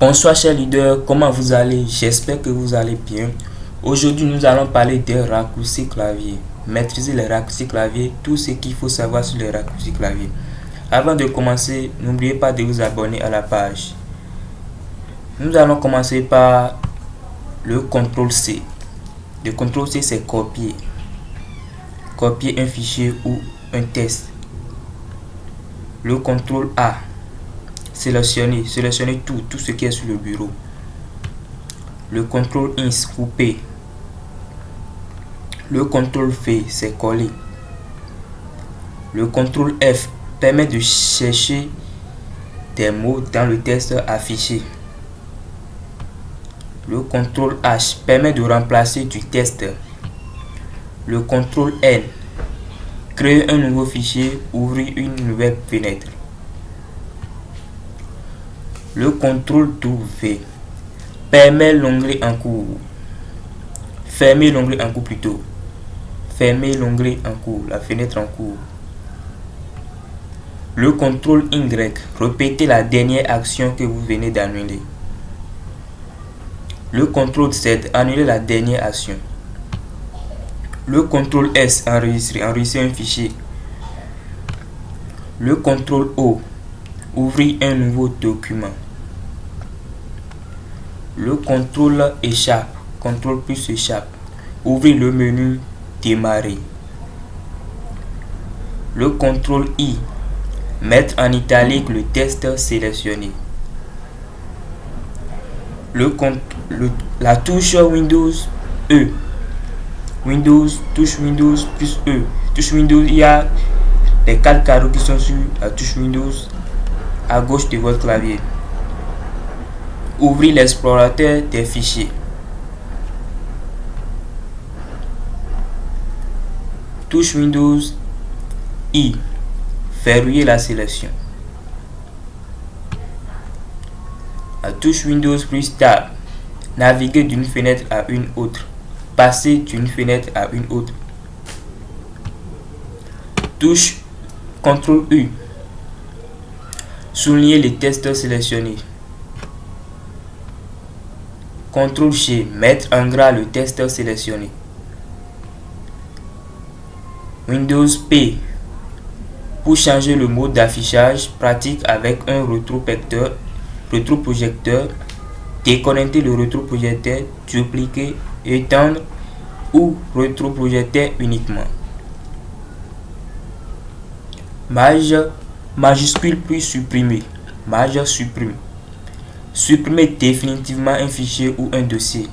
Bonsoir chers leaders, comment vous allez? J'espère que vous allez bien. Aujourd'hui nous allons parler des raccourcis clavier. Maîtriser les raccourcis clavier, tout ce qu'il faut savoir sur les raccourcis clavier. Avant de commencer, n'oubliez pas de vous abonner à la page. Nous allons commencer par le CTRL-C. Le CTRL-C c'est copier. Copier un fichier ou un test. Le CTRL-A. Sélectionner tout ce qui est sur le bureau. Le CTRL-INS, couper. Le CTRL-V, c'est coller. Le CTRL-F permet de chercher des mots dans le texte affiché. Le CTRL-H permet de remplacer du texte. Le CTRL-N, créer un nouveau fichier, ouvrir une nouvelle fenêtre. Le CTRL-W permet l'onglet en cours. Fermer l'onglet en cours plutôt. Fermer l'onglet en cours, la fenêtre en cours. Le CTRL-Y, répétez la dernière action que vous venez d'annuler. Le CTRL-Z, annuler la dernière action. Le CTRL-S, enregistrer un fichier. Le CTRL-O, ouvrir un nouveau document. Le CTRL échappe, CTRL plus échappe, ouvrir le menu démarrer. Le CTRL-I, mettre en italique le texte sélectionné. La touche Windows E. Touche Windows plus E. Touche Windows, il y a les 4 carreaux qui sont sur la touche Windows à gauche de votre clavier. Ouvrir l'explorateur des fichiers. Touche Windows I. Verrouiller la sélection. La touche Windows plus Tab. Naviguer d'une fenêtre à une autre. Passer d'une fenêtre à une autre. Touche CTRL U. Souligner les textes sélectionnés. CTRL G. Mettre en gras le texte sélectionné. Windows P. Pour changer le mode d'affichage, pratique avec un rétroprojecteur, déconnecter le rétroprojecteur, dupliquer, étendre ou rétroprojecteur uniquement. Majuscule puis supprimer. Supprime. Supprimer définitivement un fichier ou un dossier.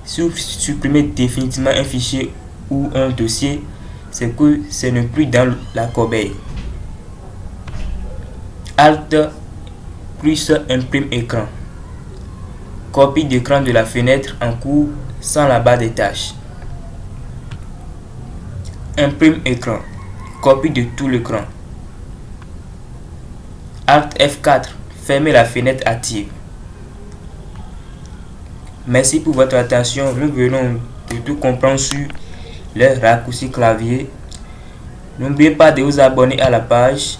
Si vous supprimez définitivement un fichier ou un dossier, c'est que ce n'est plus dans la corbeille. Alt plus imprime écran. Copie d'écran de la fenêtre en cours sans la barre des tâches. Imprime écran. Copie de tout l'écran. Alt F4. Fermer la fenêtre active. Merci pour votre attention. Nous venons de tout comprendre sur les raccourcis clavier. N'oubliez pas de vous abonner à la page.